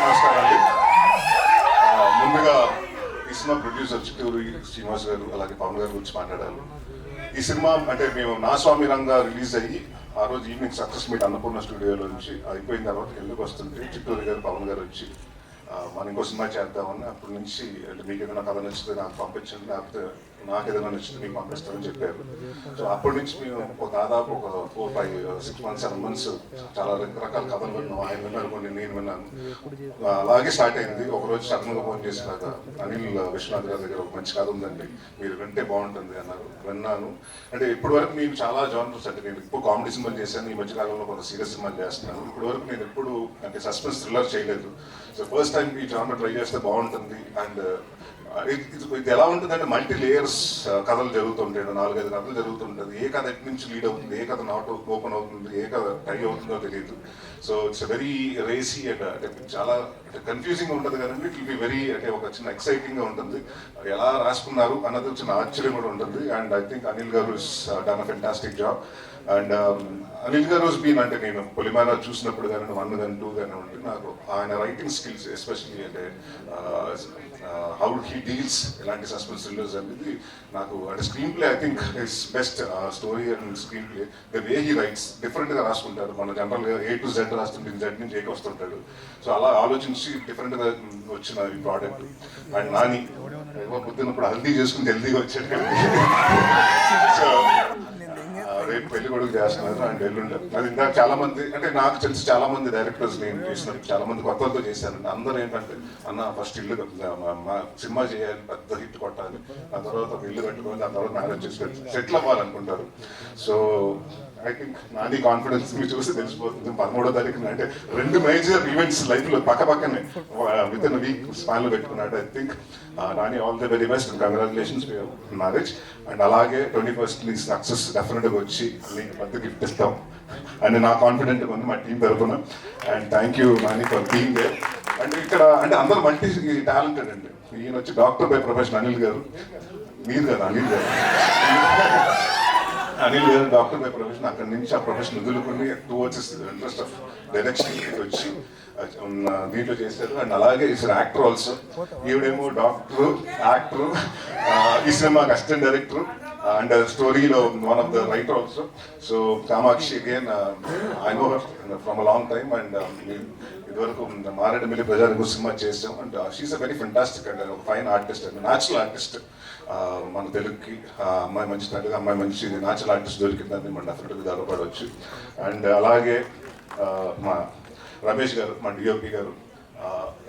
నమస్కారం అండి. ముందుగా ఈ సినిమా ప్రొడ్యూసర్ చిత్తూరు శ్రీనివాస్ గారు అలాగే పవన్ గారి గురించి మాట్లాడాలి. ఈ సినిమా అంటే మేము నా స్వామి రంగా రిలీజ్ అయ్యి ఆ రోజు ఈవినింగ్ సక్సెస్ మీట్ అన్నపూర్ణ స్టూడియోలో నుంచి అయిపోయిన తర్వాత ఎందుకు వస్తుంటే చిత్తూరు గారు పవన్ గారు వచ్చి మనం ఇంకో సినిమా చేద్దామని అప్పటి నుంచి అంటే మీకు ఏదైనా కథ నచ్చితే నాకు పంపించండి, లేకపోతే నాకు ఏదైనా నచ్చితే మీకు పంపిస్తామని చెప్పారు. సో అప్పటి నుంచి మేము దాదాపు ఒక 4-5-6 months 7 months చాలా రకరకాల కథలు విన్నాం. ఆయన విన్నారు, కొన్ని నేను విన్నాను. అలాగే స్టార్ట్ అయింది. ఒకరోజు సడన్గా ఫోన్ చేసినాక అనిల్ విశ్వనాథ్ గారి దగ్గర ఒక మంచి కథ ఉందండి, మీరు వింటే బాగుంటుంది అన్నారు. విన్నాను. అంటే ఇప్పటి వరకు నేను చాలా జానర్స్ అంటే నేను ఇప్పుడు కామెడీ సినిమాలు చేశాను, ఈ మధ్యకాలంలో కొంత సీరియస్ సినిమాలు చేస్తున్నాను. ఇప్పటి వరకు నేను ఎప్పుడు అంటే సస్పెన్స్ థ్రిల్లర్ చేయలేదు. సో ఫస్ట్ టైం ఈ జానర్ ట్రై చేస్తే బాగుంటుంది. అండ్ ఇది ఎలా ఉంటుంది అంటే మల్టీ లేయర్స్ కథలు జరుగుతుంటాయి, 4-5 కథలు జరుగుతుంటుంది. ఏ కథ ఎటు నుంచి లీడ్ అవుతుంది, ఏ కథ నాట్ ఓపెన్ అవుతుంది, ఏ కథ టై అవుతుందో తెలియదు. సో ఇట్స్ వెరీ రేసీ అంటే చాలా కన్ఫ్యూజింగ్ ఉంటుంది కదండి. ఇట్ విల్ బి వెరీ అంటే ఒక చిన్న ఎక్సైటింగ్గా ఉంటుంది. ఎలా రాసుకున్నారు అన్నది చిన్న ఆశ్చర్యం కూడా ఉంటుంది. అండ్ ఐ థింక్ అనిల్ గారు is done a fantastic job. And Anil గారు బీన్ అంటే నేను పొలిమేర చూసినప్పుడు కానీ 1 కానీ 2 కానీ ఉంటే నాకు ఆయన రైటింగ్ స్కిల్స్ ఎస్పెషల్లీ అంటే హౌ హీ డీల్స్ ఇలాంటి సస్పెన్స్ థ్రిల్లర్స్ అనేది నాకు అంటే screen play I think is best story and screen play. The way he writes డిఫరెంట్గా రాసుకుంటారు. మన జనరల్గా A to Z రాస్తుంటే Z నుంచి Aకి వస్తుంటాడు. సో అలా ఆలోచించి డిఫరెంట్గా వచ్చిన ఈ ప్రోడక్ట్. అండ్ నాని పొద్దున్నప్పుడు హల్దీ చేసుకుని హెల్దీగా వచ్చాడు. సో రేపు పెళ్లి కొడుకు చేస్తున్నారు అండ్ ఎల్లుండి అది ఇందాక చాలా మంది అంటే నాకు తెలిసి చాలా మంది డైరెక్టర్స్ నేను చేసినట్టు చాలా మంది కొత్తలతో చేశానండి. అందరూ ఏంటంటే అన్న ఫస్ట్ ఇల్లు సినిమా చేయాలి, పెద్ద హిట్ కొట్టాలి, ఆ తర్వాత ఒక ఇల్లు కట్టుకోవాలి, ఆ తర్వాత మ్యారేజ్ చేసి సెటిల్ అవ్వాలనుకుంటారు. సో ఐ థింక్ నాది కాన్ఫిడెన్స్ మీరు చూసి తెలిసిపోతుంది. 13వ తారీఖున అంటే 2 మేజర్ ఈవెంట్స్ లైఫ్లో పక్కనే విత్ ఇన్ వీక్ స్పాన్లో పెట్టుకున్నాడు. I think Nani all the very best and congratulations for your marriage. And అలాగే 21st సక్సెస్ డెఫినెట్గా వచ్చి మీకు పెద్ద గిఫ్ట్ ఇస్తాం అండ్ నా కాన్ఫిడెంట్గా ఉంది మా టీం తరఫున. And thank you Nani for being there. And ఇక్కడ అంటే అందరూ మల్టీ టాలెంటెడ్ అండి. ఈయన వచ్చి డాక్టర్ బై ప్రొఫెషన్ అనిల్ గారు, మీరు కదా అనిల్ గారు అనిల్ గారు డాక్టర్ బై ప్రొఫెషన్. అక్కడి నుంచి ఆ ప్రొఫెషన్ వదులుకొని టువర్డ్స్ ఇంట్రెస్ట్ ఆఫ్ డైరెక్షన్ వచ్చి దీంట్లో చేశారు. అండ్ అలాగే ఈస్ యాక్టర్ ఆల్సో. ఈవిడేమో డాక్టర్, యాక్టర్, ఈ సినిమాకి అసిస్టెంట్ డైరెక్టర్ అండ్ స్టోరీలో one of the writer also. So Kamakshi again I know from a long time. And ఇదివరకు మారేడుమిల్లి ప్రజానికి సినిమా చేసాం. And she is a very fantastic and fine artist and natural artist. మన తెలుగుకి అమ్మాయి మంచి తెలుగు అమ్మాయి మంచి న్యాచురల్ ఆర్టిస్ట్ దొరికిందని మనం డెఫినెట్గా గర్వపడవచ్చు. అండ్ అలాగే మా రమేష్ గారు, మా డిఓపి గారు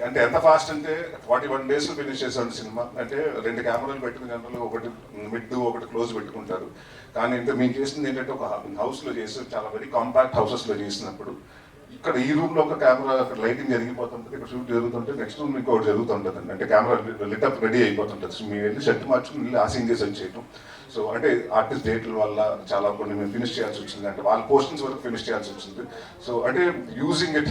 అంటే ఎంత ఫాస్ట్ అంటే 41 days ఫినిష్ చేసాడు సినిమా. అంటే 2 కెమెరాలు పెట్టుకుని జనరల్గా ఒకటి మిడ్ ఒకటి క్లోజ్ పెట్టుకుంటారు. కానీ ఇంత మేము చేసింది ఏంటంటే ఒక హౌస్లో చేసి చాలా వెరీ కాంపాక్ట్ హౌసెస్లో చేసినప్పుడు ఇక్కడ ఈ రూమ్లో ఒక కెమెరా అక్కడ లైటింగ్ జరిగిపోతుంటుంది, ఇక్కడ షూట్ జరుగుతుంటే నెక్స్ట్ రూమ్ ఇంకోటి జరుగుతుంటుంది అండి. అంటే కెమెరా లిటప్ రెడీ అయిపోతుంటుంది. సో మేము వెళ్ళి షర్ట్ మార్చుకుని వెళ్ళి ఆ సీన్ చేసి వచ్చేయటం. సో అంటే ఆర్టిస్ట్ డేట్ల వల్ల చాలా కొన్ని మేము ఫినిష్ చేయాల్సి వచ్చింది. అంటే వాళ్ళ పోర్షన్స్ వరకు ఫినిష్ చేయాల్సి వచ్చింది. సో అంటే using it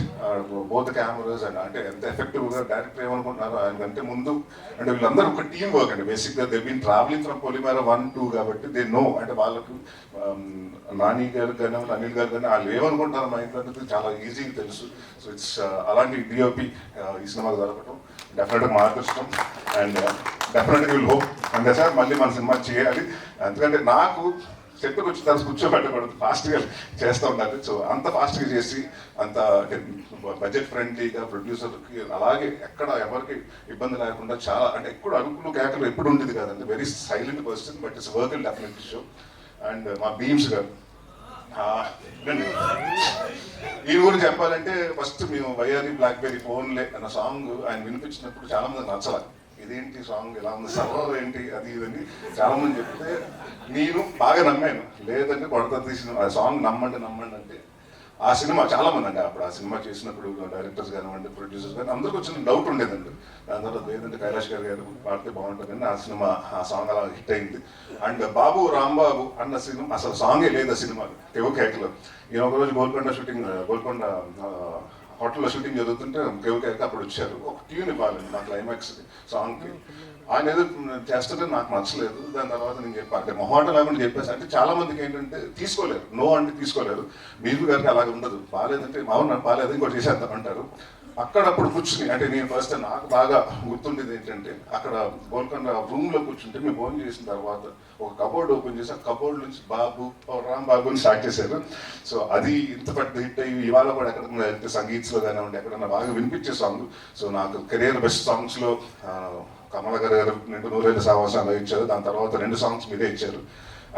both cameras and అంటే ఎంత ఎఫెక్టివ్గా డైరెక్టర్ ఏమనుకుంటున్నారు ఆయనకంటే ముందు అంటే వీళ్ళందరూ ఒక టీమ్ వర్క్ అండి. బేసిక్గా దే బీన్ ట్రావెలింగ్ ఫ్రమ్ పొలిమేర 1-2 కాబట్టి దే నో అంటే వాళ్ళకు నాని గారు కానీ అనిల్ గారు కానీ వాళ్ళు ఏమనుకుంటారు మా ఇంట్లో అనేది చాలా ఈజీగా తెలుసు. సో ఇట్స్ అలాంటి డిఓపి ఈ సినిమాకి దొరకటం డెఫినెట్గా మా అదృష్టం. అండ్ డెఫినెట్గా విల్ హోప్ అంటే సార్ మళ్ళీ మన సినిమా చేయాలి. ఎందుకంటే నాకు సెట్కి వచ్చిన తర్వాత కూర్చోబెట్టకూడదు, ఫాస్ట్గా చేస్తూ ఉండాలి. సో అంత ఫాస్ట్గా చేసి అంత బడ్జెట్ ఫ్రెండ్లీగా ప్రొడ్యూసర్కి అలాగే ఎక్కడ ఎవరికి ఇబ్బంది లేకుండా చాలా అంటే ఎప్పుడు అరుకులు కేకలు ఎప్పుడు ఉండేది కాదండి. Very silent person but it's work will definitely show. And మా భీమ్స్ గారు ఈయన గురించి చెప్పాలంటే ఫస్ట్ మేము వైఆర్ఈ బ్లాక్బెర్రీ ఫోన్లే అన్న సాంగ్ ఆయన వినిపించినప్పుడు చాలా మంది నచ్చలేదు. ఇదేంటి సాంగ్ ఇలా ఉంది, సర్వర్ ఏంటి అది ఇదని చాలా మంది చెప్తే నేను బాగా నమ్మాను. లేదంటే కొడత తీసిన ఆ సాంగ్ నమ్మండి అంటే ఆ సినిమా చాలా మంది అండి అప్పుడు ఆ సినిమా చేసినప్పుడు డైరెక్టర్స్ కానివ్వండి ప్రొడ్యూసర్స్ కానీ అందరికి వచ్చిన డౌట్ ఉండేదండి. దాని తర్వాత లేదంటే కైలాష్ గారు పాడితే బాగుంటుందని ఆ సినిమా ఆ సాంగ్ అలా హిట్ అయింది. అండ్ బాబు రాంబాబు అన్న సినిమా అసలు సాంగే లేదు ఆ సినిమా కేవకేకలో. ఈయన ఒకరోజు గోల్కొండ హోటల్లో షూటింగ్ జరుగుతుంటే కేవకేక అప్పుడు వచ్చారు. ఒక ట్యూన్ ఇవ్వాలండి మా క్లైమాక్స్ సాంగ్కి. ఆయన ఏదో చేస్తుంటే నాకు నచ్చలేదు. దాని తర్వాత నేను చెప్పాను అంటే మొహాట లేకుండా చెప్పేసి అంటే చాలా మందికి ఏంటంటే తీసుకోలేరు, నో అంటే తీసుకోలేరు. మీరు గారికి అలాగే ఉండదు, బాగాలేదంటే అవును బాగాలేదు ఇంకోటి చేసేద్దాం అంటారు. అక్కడప్పుడు కూర్చుని అంటే నేను ఫస్ట్ నాకు బాగా గుర్తుండేది ఏంటంటే అక్కడ గోల్కొండ రూమ్లో కూర్చుంటే మేము ఫోన్ చేసిన తర్వాత ఒక కబోర్డ్ ఓపెన్ చేసి ఆ కబోర్డ్ నుంచి బాబు రామ్ బాబు అని స్టార్ట్ చేశారు. సో అది ఇంత పెద్ద హిట్ అయ్యి ఇవాళ కూడా ఎక్కడన్నా వెళ్తే సంగీత్స్లో కానివ్వండి ఎక్కడన్నా బాగా వినిపించే సాంగ్. సో నాకు కెరియర్ బెస్ట్ సాంగ్స్లో కమల గారు నిండు నూరేళ్ళ సావాసం అలా ఇచ్చారు. దాని తర్వాత 2 సాంగ్స్ మీదే ఇచ్చారు.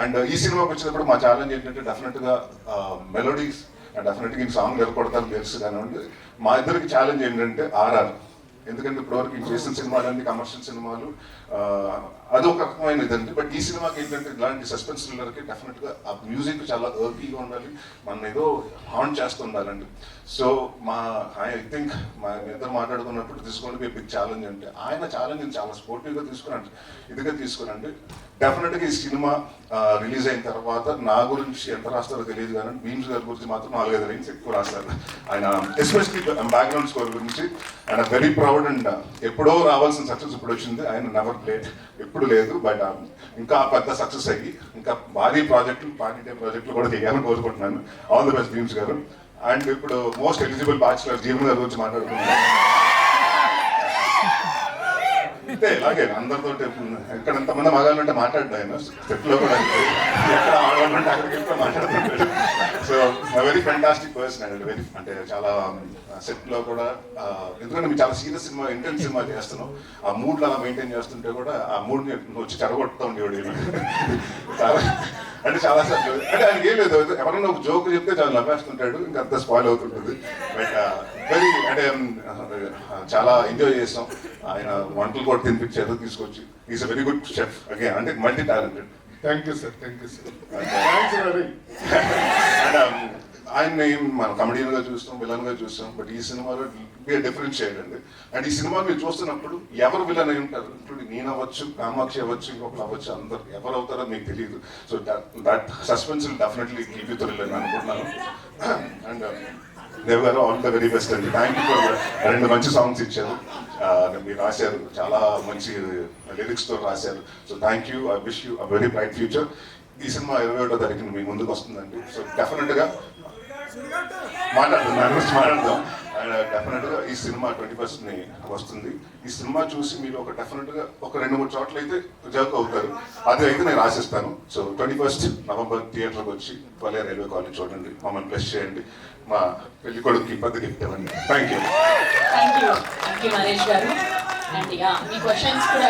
అండ్ ఈ సినిమాకి వచ్చినప్పుడు మా ఛాలెంజ్ ఏంటంటే డెఫినెట్గా మెలోడీస్ అండ్ డెఫినెట్గా ఈ సాంగ్ నిలబడతాను తెలుసు కానివ్వండి. మా ఇద్దరికి ఛాలెంజ్ ఏంటంటే ఆర్ఆర్. ఎందుకంటే ఇప్పటివరకు ఈ చేసిన సినిమాలన్నీ కమర్షియల్ సినిమాలు అదొక రకమైన ఇదండి. బట్ ఈ సినిమాకి ఏంటంటే ఇలాంటి సస్పెన్స్ థ్రిల్లర్కి డెఫినెట్గా ఆ మ్యూజిక్ చాలా ఎర్కీగా ఉండాలి, మన ఏదో హాన్ చేస్తూ ఉండాలండి. సో ఐ థింక్ మా ఇద్దరు మాట్లాడుకున్నప్పుడు తీసుకోండి బిగ్ ఛాలెంజ్ అంటే ఆయన ఛాలెంజ్ చాలా స్పోర్టివ్గా తీసుకురండి, ఇదిగా తీసుకురండి. డెఫినెట్గా ఈ సినిమా రిలీజ్ అయిన తర్వాత నా గురించి ఎంత రాస్తారో తెలియదు కానీ భీమ్స్ గారి గురించి మాత్రం 4-5 లైన్స్ ఎక్కువ రాస్తారు. ఆయన ఎస్పెషలీ బ్యాక్గ్రౌండ్ స్కోర్ గురించి ఆయన వెరీ ప్రౌడ్. అండ్ ఎప్పుడో రావాల్సిన సక్సెస్ ఇప్పుడు వచ్చింది, ఆయన నెవర్ లేట్, ఎప్పుడు లేదు. బట్ ఇంకా పెద్ద సక్సెస్ అయ్యి ఇంకా భారీ ప్రాజెక్టులు పానీ ప్రాజెక్టులు కూడా చేయాలని కోరుకుంటున్నాను. ఆల్ ది బెస్ట్ భీమ్స్ గారు. అండ్ ఇప్పుడు మోస్ట్ ఎలిజిబుల్ బ్యాచులర్ జీవన్ గారి గురించి మాట్లాడుతున్నాను. అంటే ఇలాగే అందరితో ఎక్కడ ఎంతమంది మగాళ్ళు అంటే మాట్లాడ్డా ఆయన సెట్లో కూడా ఎక్కడ ఆడవాళ్ళు అంటే అక్కడికి వెళ్తే మాట్లాడుతుంటాడు. So very fantastic person and very అంటే చాలా సెట్లో కూడా ఎందుకంటే మేము చాలా సీరియస్ సినిమా ఇంటెన్స్ సినిమా చేస్తున్నాం. ఆ మూడ్లో అలా మెయింటైన్ చేస్తుంటే కూడా ఆ మూడ్ని వచ్చి చెడగొడుతూ ఉండేవాడు చాలా అంటే చాలా సార్లు అంటే ఆయనకి ఏం లేదు, ఎవరైనా ఒక జోక్ చెప్తే చాలా నవ్వేస్తుంటాడు, ఇంకా అంత స్పాయిల్ అవుతుంటుంది. బట్ వెరీ అంటే చాలా ఎంజాయ్ చేస్తాం. ఆయన వంటలు కూడా తినిపించారు తీసుకొచ్చి. Is a very good chef again, అంటే multi talented. Thank you sir, thank you sir. And ఆయన్ని మనం కమెడియన్గా చూస్తాం, విలన్గా చూస్తాం. బట్ ఈ సినిమాలో డిఫరెన్స్ చేయండి. అండ్ ఈ సినిమా మీరు చూస్తున్నప్పుడు ఎవరు విలన్ అయి ఉంటారు, ఇంక్లూడింగ్ నేను అవ్వచ్చు, కామాక్షి అవ్వచ్చు, ఇంకొకరు అవ్వచ్చు, అందరు ఎవరు అవుతారో మీకు తెలియదు. So that suspense will definitely keep you thrill అని అనుకుంటున్నాను. అండ్ దేవ్ గారు ఆల్ ద వెరీ బెస్ట్ అండి. థ్యాంక్ యూ ఫర్ 2 మంచి సాంగ్స్ ఇచ్చారు, మీరు రాశారు, చాలా మంచి లిరిక్స్తో రాశారు. So thank you. I wish you a very bright future. ఈ సినిమా 21వ తారీఖున మీ ముందుకు వస్తుందండి. సో డెఫినెట్గా మాట్లాడదాం. అండ్ డెఫినెట్గా ఈ సినిమా 21st వస్తుంది. ఈ సినిమా చూసి మీరు ఒక డెఫినెట్గా ఒక 2-3 చోట్ల అయితే జర్క్ అవుతారు, అది అయితే నేను ఆశిస్తాను. సో 21st నవంబర్ థియేటర్కి వచ్చి పల్లె రైల్వే కాలేజ్ చూడండి, మమ్మల్ని బ్లెస్ చేయండి, మా పెళ్లి కొడుకుకి పెద్ద గిఫ్ట్ ఇవ్వండి. Thank you. Thank you Naresh గారు. అండ్ మీ క్వశ్చన్స్ కూడా